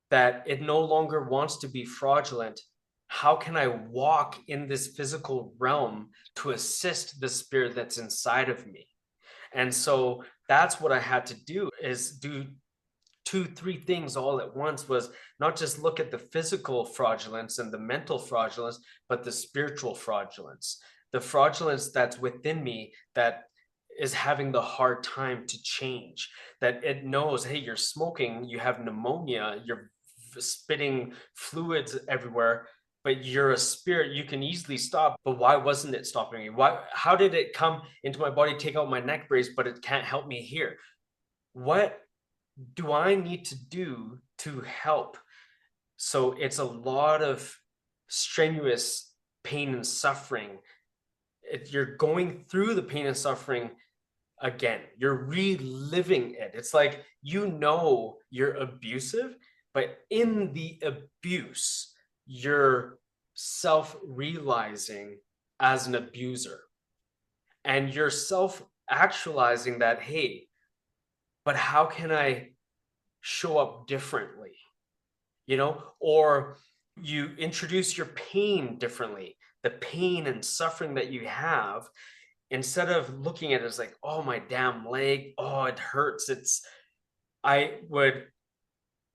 that it no longer wants to be fraudulent. How can I walk in this physical realm to assist the spirit that's inside of me? And so that's what I had to do, is do two, three things all at once. Was not just look at the physical fraudulence and the mental fraudulence, but the spiritual fraudulence, the fraudulence that's within me that is having the hard time to change, that it knows, hey, you're smoking, you have pneumonia, you're spitting fluids everywhere, but you're a spirit, you can easily stop. But why wasn't it stopping me? Why, how did it come into my body, take out my neck brace, but it can't help me here? What do I need to do to help? So it's a lot of strenuous pain and suffering. You're going through the pain and suffering again. You're reliving it. It's like, you're abusive, but in the abuse, you're self realizing as an abuser. And you're self actualizing that, hey, but how can I show up differently? Or you introduce your pain differently, the pain and suffering that you have, instead of looking at it as like, oh, my damn leg, oh, it hurts. I would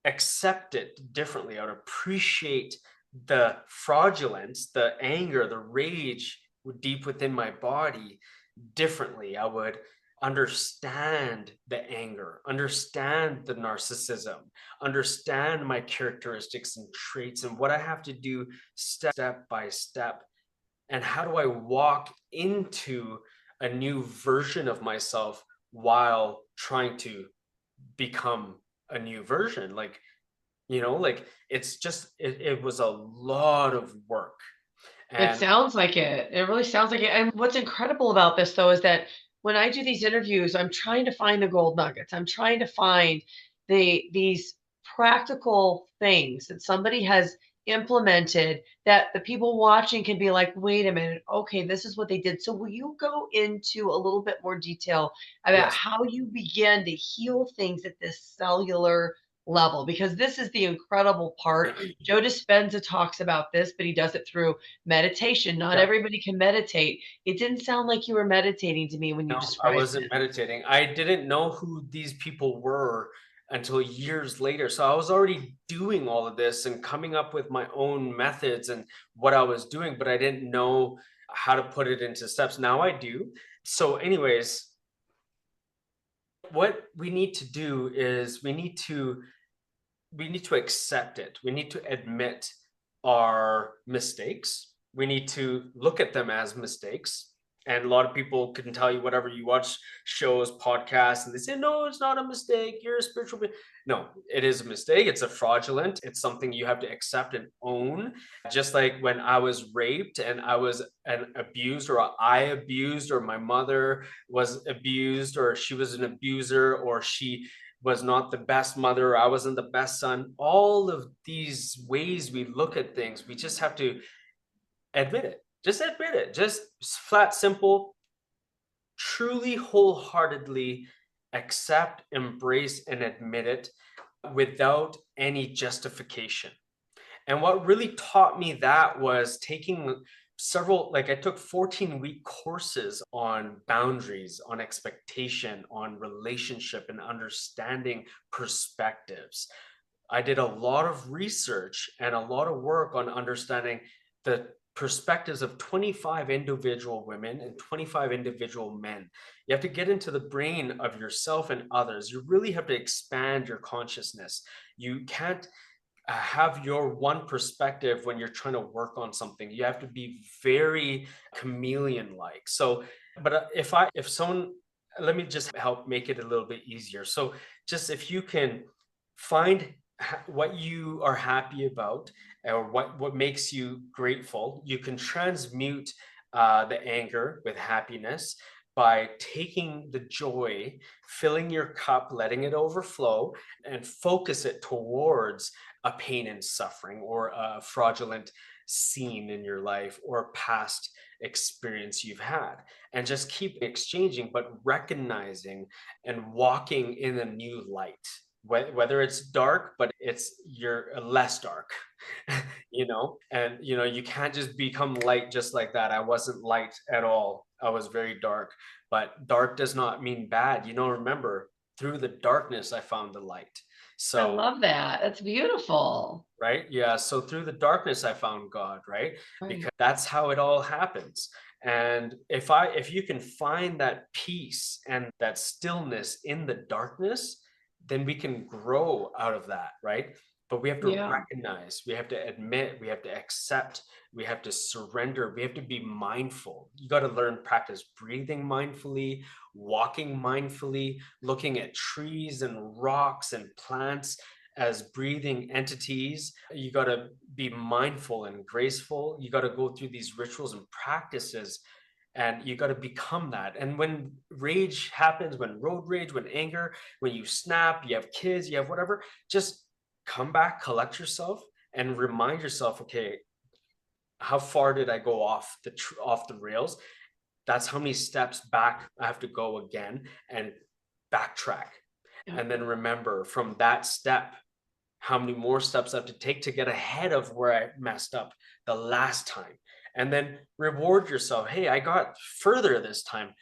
accept it differently. I would appreciate the fraudulence, the anger, the rage deep within my body differently. I would understand the anger, understand the narcissism, understand my characteristics and traits and what I have to do step by step. And how do I walk into a new version of myself while trying to become a new version? Like, like it's just, it was a lot of work. It And sounds like it. It really sounds like it. And what's incredible about this, though, is that when I do these interviews, I'm trying to find the gold nuggets. I'm trying to find these practical things that somebody has implemented that the people watching can be like, wait a minute, okay, this is what they did. So will you go into a little bit more detail about yes, how you begin to heal things at this cellular level? Because this is the incredible part. Joe Dispenza talks about this, but he does it through meditation. Not yep. everybody can meditate. It didn't sound like you were meditating to me when you No, I described wasn't it. meditating. I didn't know who these people were until years later. So I was already doing all of this and coming up with my own methods and what I was doing, but I didn't know how to put it into steps. Now I do. So, anyways, what we need to do is we need to accept it. We need to admit our mistakes. We need to look at them as mistakes. And a lot of people can tell you whatever. You watch shows, podcasts, and they say, no, it's not a mistake. You're a spiritual being. No, it is a mistake. It's a fraudulent. It's something you have to accept and own. Just like when I was raped and I was abused, or I abused, or my mother was abused, or she was an abuser, or she was not the best mother, I wasn't the best son. All of these ways we look at things, we just have to admit it. Just admit it. Just flat, simple, truly, wholeheartedly accept, embrace, and admit it without any justification. And what really taught me that was taking several, like I took 14-week courses on boundaries, on expectation, on relationship, and understanding perspectives. I did a lot of research and a lot of work on understanding the perspectives of 25 individual women and 25 individual men. You have to get into the brain of yourself and others. You really have to expand your consciousness. You can't have your one perspective when you're trying to work on something. You have to be very chameleon like. So, but if someone, let me just help make it a little bit easier. So, just if you can find what you are happy about, or what makes you grateful, you can transmute the anger with happiness by taking the joy, filling your cup, letting it overflow, and focus it towards a pain and suffering, or a fraudulent scene in your life, or past experience you've had, and just keep exchanging, but recognizing and walking in a new light. Whether it's dark, but you're less dark, and you can't just become light just like that. I wasn't light at all. I was very dark, but dark does not mean bad. Remember, through the darkness, I found the light. I So, love that. That's beautiful. right? Yeah. So through the darkness, I found God, right? Right. Because that's how it all happens. And if you can find that peace and that stillness in the darkness, then we can grow out of that, right? But we have to Yeah. recognize, we have to admit, we have to accept, we have to surrender, we have to be mindful. You got to learn, practice breathing mindfully, walking mindfully, looking at trees and rocks and plants as breathing entities. You got to be mindful and graceful. You got to go through these rituals and practices, and you got to become that. And when rage happens, when road rage, when anger, when you snap, you have kids, you have whatever, just come back, collect yourself, and remind yourself, okay, how far did I go off the rails? That's how many steps back I have to go again, and backtrack. Yeah. And then remember from that step how many more steps I have to take to get ahead of where I messed up the last time. And then reward yourself. Hey, I got further this time.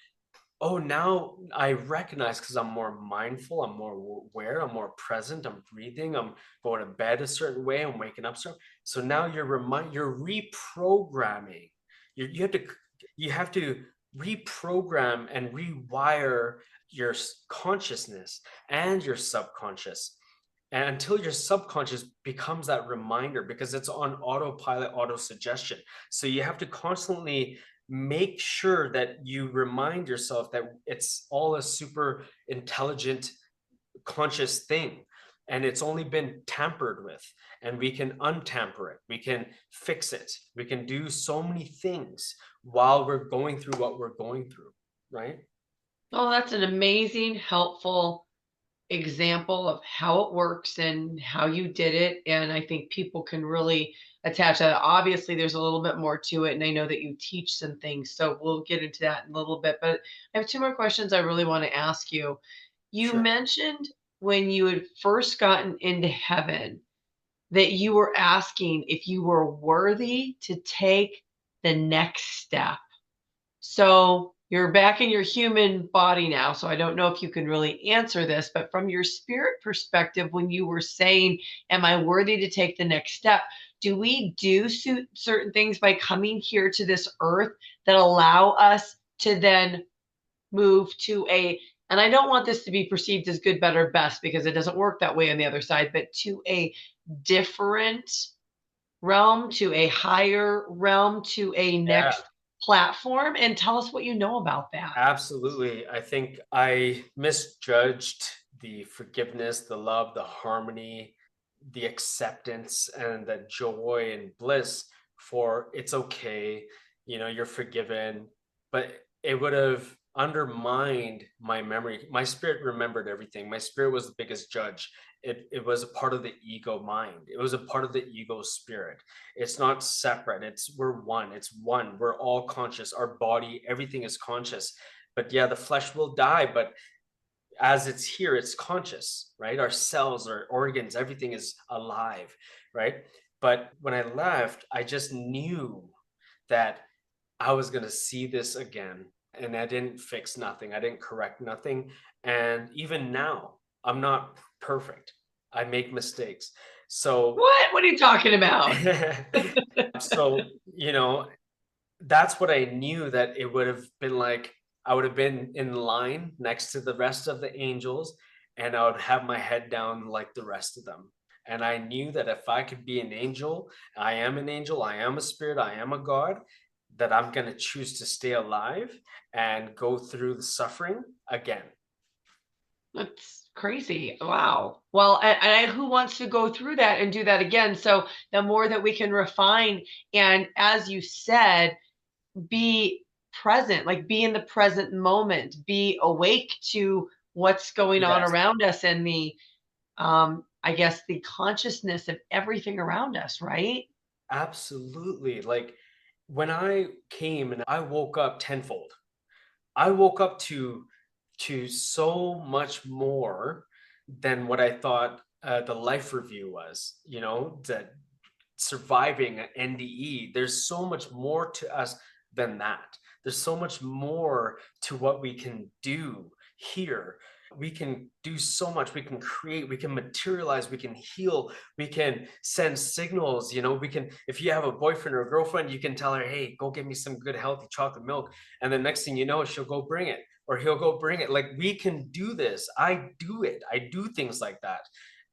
Oh, now I recognize, because I'm more mindful, I'm more aware, I'm more present, I'm breathing, I'm going to bed a certain way, I'm waking up so now you're reprogramming. You have to reprogram and rewire your consciousness and your subconscious, and until your subconscious becomes that reminder, because it's on autopilot, auto suggestion. So you have to constantly make sure that you remind yourself that it's all a super intelligent, conscious thing. And it's only been tampered with, and we can untamper it. We can fix it. We can do so many things while we're going through what we're going through, right? Oh, that's an amazing, helpful example of how it works and how you did it. And I think people can really attach that. Obviously, there's a little bit more to it. And I know that you teach some things. So we'll get into that in a little bit. But I have two more questions I really want to ask you. You Sure. mentioned when you had first gotten into heaven that you were asking if you were worthy to take the next step. So you're back in your human body now. So I don't know if you can really answer this, but from your spirit perspective, when you were saying, am I worthy to take the next step? Do we do certain things by coming here to this earth that allow us to then move to a, and I don't want this to be perceived as good, better, best, because it doesn't work that way on the other side, but to a different realm, to a higher realm, to a Yeah. next platform, and tell us what you know about that. Absolutely. I think I misjudged the forgiveness, the love, the harmony, the acceptance, and the joy and bliss for it's okay, you're forgiven. But it would have undermined my memory. My spirit remembered everything. My spirit was the biggest judge. It was a part of the ego mind. It was a part of the ego spirit. It's not separate. We're one. It's one. We're all conscious. Our body, everything is conscious. But yeah, the flesh will die, but as it's here, it's conscious, right? Our cells, our organs, everything is alive, right? But when I left, I just knew that I was going to see this again. And I didn't fix nothing. I didn't correct nothing. And even now, I'm not perfect. I make mistakes. So, What are you talking about? so, that's what I knew, that it would have been like I would have been in line next to the rest of the angels, and I would have my head down like the rest of them. And I knew that if I could be an angel, I am an angel, I am a spirit, I am a God, that I'm going to choose to stay alive and go through the suffering again. That's crazy. Wow. Well, and who wants to go through that and do that again? So the more that we can refine, and as you said, be present, like be in the present moment, be awake to what's going on Yes, around us, and the I guess the consciousness of everything around us, right? absolutely. Like when I came and I woke up tenfold, I woke up to so much more than what I thought the life review was. That surviving an NDE. There's so much more to us than that. There's so much more to what we can do here. We can do so much. We can create, we can materialize, we can heal, we can send signals. We can, if you have a boyfriend or a girlfriend, you can tell her, hey, go get me some good, healthy chocolate milk. And the next thing you know, she'll go bring it, or he'll go bring it. Like we can do this. I do it. I do things like that.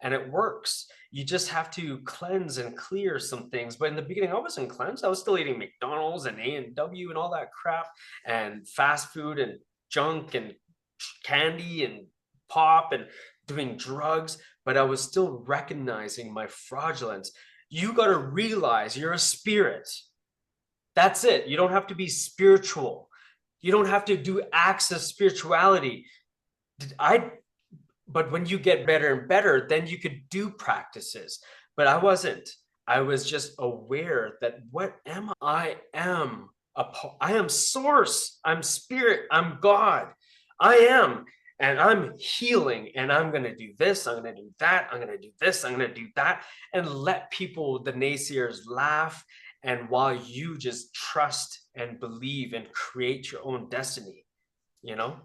And it works. You just have to cleanse and clear some things. But in the beginning, I wasn't cleansed. I was still eating McDonald's and A&W and all that crap, and fast food and junk and candy and pop and doing drugs. But I was still recognizing my fraudulence. You got to realize you're a spirit. That's it. You don't have to be spiritual. You don't have to do acts of spirituality. I but when you get better and better, then you could do practices. But I wasn't. I was just aware that what am I? Am I am source. I'm spirit. I'm God. I am. And I'm healing. And I'm going to do this. I'm going to do that. I'm going to do this. I'm going to do that. And let people, the naysayers, laugh. And while you just trust and believe and create your own destiny, you know?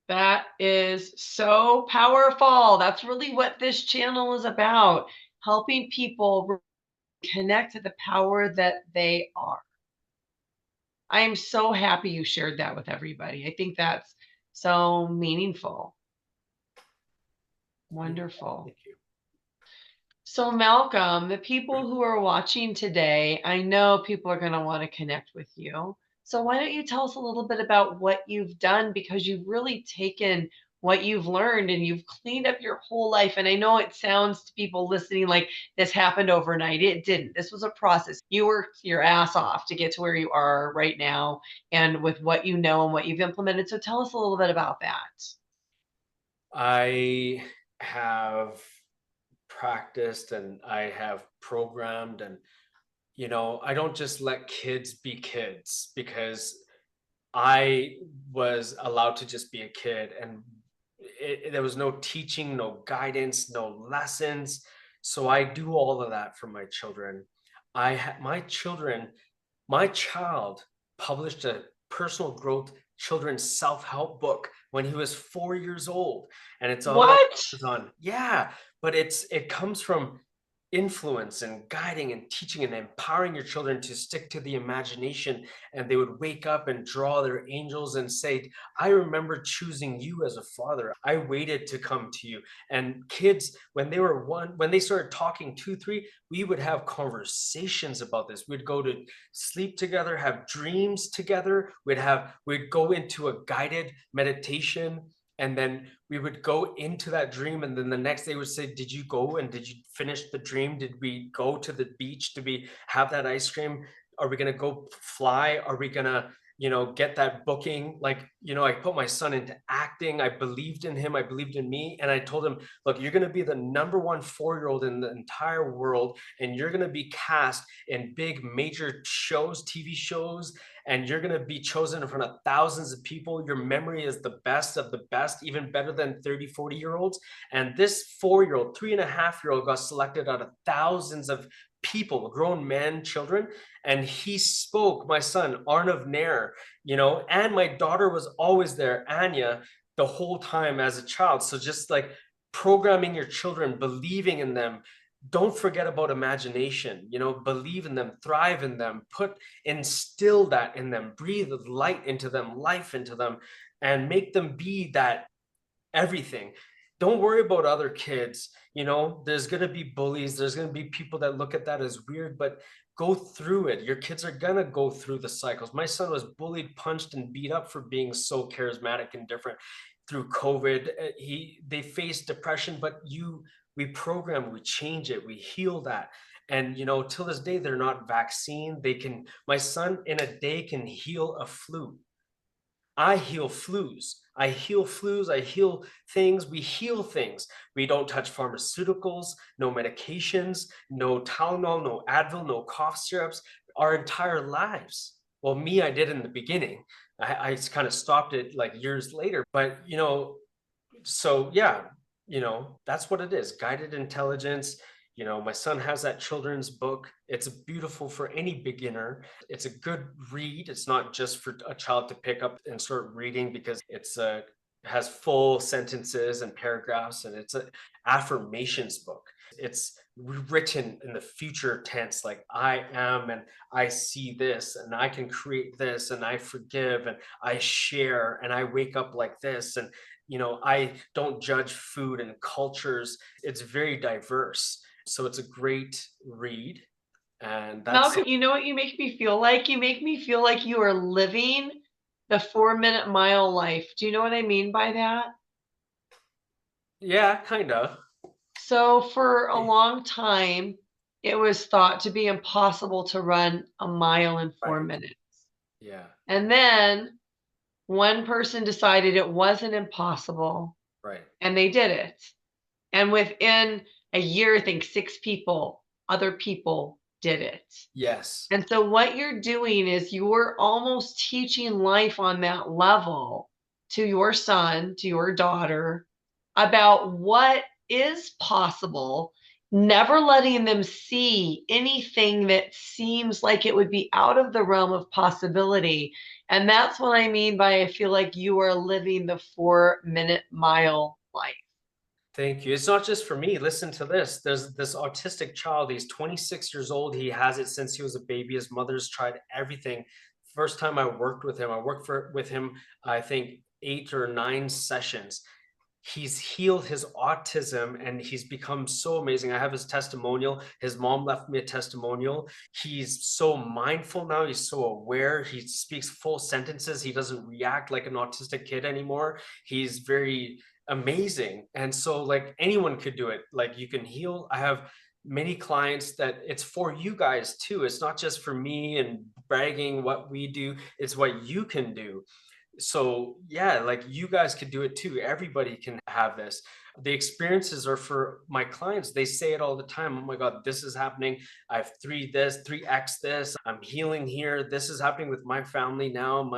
That is so powerful. That's really what this channel is about, helping people connect to the power that they are. I am so happy you shared that with everybody. I think that's So meaningful. Yeah, Wonderful. thank you. So, Malcolm, the people who are watching today, I know people are going to want to connect with you. So, why don't you tell us a little bit about what you've done? Because you've really taken what you've learned and you've cleaned up your whole life. And I know it sounds to people listening like this happened overnight. It didn't. This was a process. You worked your ass off to get to where you are right now and with what you know and what you've implemented. So, tell us a little bit about that. I have practiced and I have programmed, and I don't just let kids be kids, because I was allowed to just be a kid, and there was no teaching, no guidance, no lessons. So I do all of that for my children. My child published a personal growth children's self-help book when he was 4 years old, and it's on What? Amazon. Yeah, but it comes from influence and guiding and teaching and empowering your children to stick to the imagination. And they would wake up and draw their angels and say, I remember choosing you as a father. I waited to come to you. And kids, when they were one, when they started talking 2, 3, we would have conversations about this. We'd go to sleep together, have dreams together. We'd go into a guided meditation, and then we would go into that dream, and then the next day would say, did you go and did you finish the dream? Did we go to the beach? Did we have that ice cream? Are we going to go fly? Are we going to get that booking? I put my son into acting. I believed in him, I believed in me, and I told him, look, you're going to be the number one 4-year-old in the entire world, and you're going to be cast in big major shows, TV shows, and you're going to be chosen in front of thousands of people. Your memory is the best of the best, even better than 30, 40-year-olds. And this 4-year-old, 3.5-year-old got selected out of thousands of people, grown men, children. And he spoke, my son, Arnav Nair, and my daughter was always there, Anya, the whole time as a child. So just like programming your children, believing in them, don't forget about imagination, believe in them, thrive in them, instill that in them, breathe light into them, life into them, and make them be that everything. Don't worry about other kids. There's going to be bullies, there's going to be people that look at that as weird, but go through it. Your kids are going to go through the cycles. My son was bullied, punched, and beat up for being so charismatic and different through COVID. They face depression, but we program, we change it, we heal that. And till this day, they're not vaccine. My son in a day can heal a flu. I heal flus. I heal flus. I heal things. We heal things. We don't touch pharmaceuticals, no medications, no Tylenol, no Advil, no cough syrups, our entire lives. Well, me, I did in the beginning. I kind of stopped it like years later. But, so yeah, that's what it is. Guided intelligence. My son has that children's book. It's beautiful for any beginner. It's a good read. It's not just for a child to pick up and start reading, because has full sentences and paragraphs, and it's an affirmations book. It's written in the future tense, like I am, and I see this, and I can create this, and I forgive, and I share, and I wake up like this, and I don't judge food and cultures. It's very diverse. So it's a great read. And that's, Malcolm, you know what you make me feel like? You make me feel like you are living the 4-minute mile life. Do you know what I mean by that? yeah, kind of. So, for a long time, it was thought to be impossible to run a mile in 4 minutes. Yeah, And then one person decided it wasn't impossible right. and they did it. And within a year, I think 6 people, other people did it. Yes. And so what you're doing is you're almost teaching life on that level to your son, to your daughter, about what is possible, never letting them see anything that seems like it would be out of the realm of possibility. And that's what I mean by I feel like you are living the 4-minute mile life. Thank you. It's not just for me. Listen to this. There's this autistic child. He's 26 years old. He has it since he was a baby. His mother's tried everything. First time I worked with him, with him, I think 8 or 9 sessions, he's healed his autism and he's become so amazing. I have his testimonial. His mom left me a testimonial. He's so mindful now. He's so aware. He speaks full sentences. He doesn't react like an autistic kid anymore. He's very amazing. And so like anyone could do it. Like you can heal. I have many clients that it's for you guys too. It's not just for me and bragging what we do. It's what you can do. So yeah, like you guys could do it too. Everybody can have this. The experiences are for my clients. They say it all the time. Oh my God, this is happening. I have 3x this. I'm healing here. This is happening with my family now.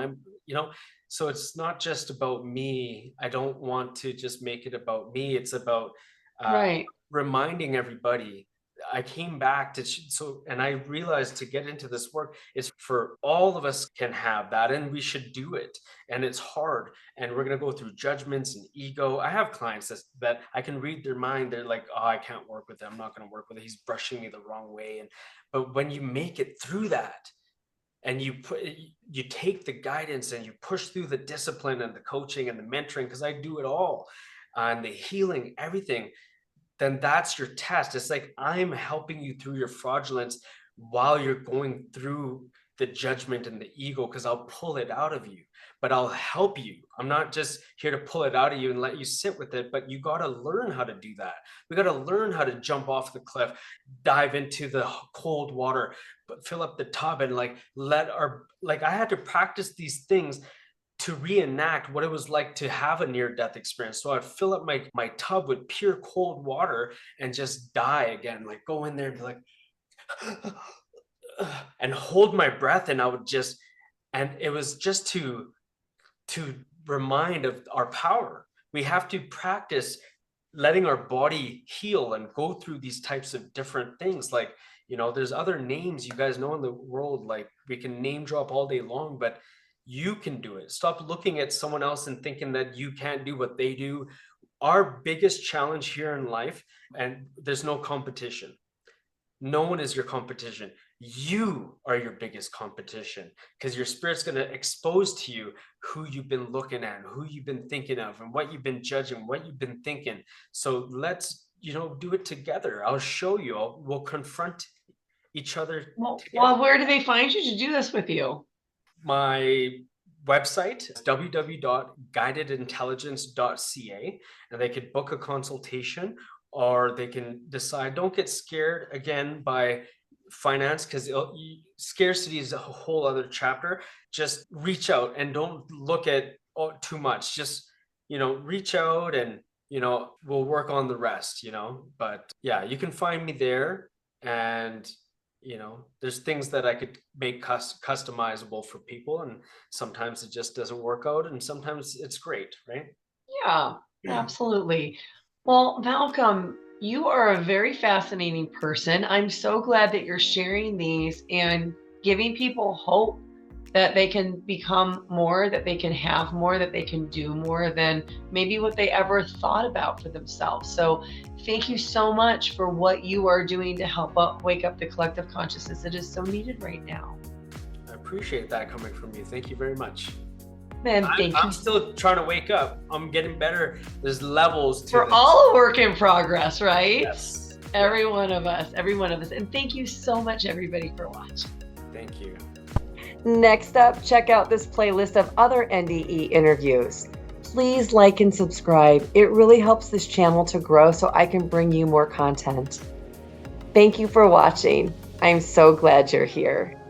So it's not just about me. I don't want to just make it about me. It's about Right. reminding everybody. I came back and I realized to get into this work is for all of us can have that and we should do it. And it's hard. And we're going to go through judgments and ego. I have clients that I can read their mind. They're like, oh, I can't work with him. I'm not going to work with him. He's brushing me the wrong way. But when you make it through that and you take the guidance and you push through the discipline and the coaching and the mentoring, because I do it all, and the healing, everything, then that's your test. It's like I'm helping you through your fraudulence while you're going through the judgment and the ego, because I'll pull it out of you, but I'll help you. I'm not just here to pull it out of you and let you sit with it, but you got to learn how to do that. We got to learn how to jump off the cliff, dive into the cold water, fill up the tub, and I had to practice these things to reenact what it was like to have a near-death experience. So I'd fill up my tub with pure cold water and just die again, like go in there and be like, and hold my breath. And and it was just to remind of our power. We have to practice letting our body heal and go through these types of different things. Like, there's other names you guys know in the world, like we can name drop all day long, but you can do it. Stop looking at someone else and thinking that you can't do what they do. Our biggest challenge here in life, and there's no competition. No one is your competition. You are your biggest competition, because your spirit's going to expose to you who you've been looking at, who you've been thinking of, and what you've been judging, what you've been thinking. So let's, do it together. I'll show you. We'll confront each other. Well, where do they find you to do this with you? My website is www.guidedintelligence.ca, and they could book a consultation, or they can decide. Don't get scared again by finance, because scarcity is a whole other chapter. Just reach out and don't look at too much. Just reach out, and we'll work on the rest. But yeah, you can find me there. And there's things that I could make customizable for people, and sometimes it just doesn't work out, and sometimes it's great, right? Yeah, absolutely. Well, Malcolm, you are a very fascinating person. I'm so glad that you're sharing these and giving people hope that they can become more, that they can have more, that they can do more than maybe what they ever thought about for themselves. So thank you so much for what you are doing to help wake up the collective consciousness that is so needed right now. I appreciate that coming from you. Thank you very much. Man, I'm still trying to wake up. I'm getting better. There's levels to We're all a work in progress, right? Yes. Every one of us. And thank you so much, everybody, for watching. Thank you. Next up, check out this playlist of other NDE interviews. Please like and subscribe. It really helps this channel to grow so I can bring you more content. Thank you for watching. I'm so glad you're here.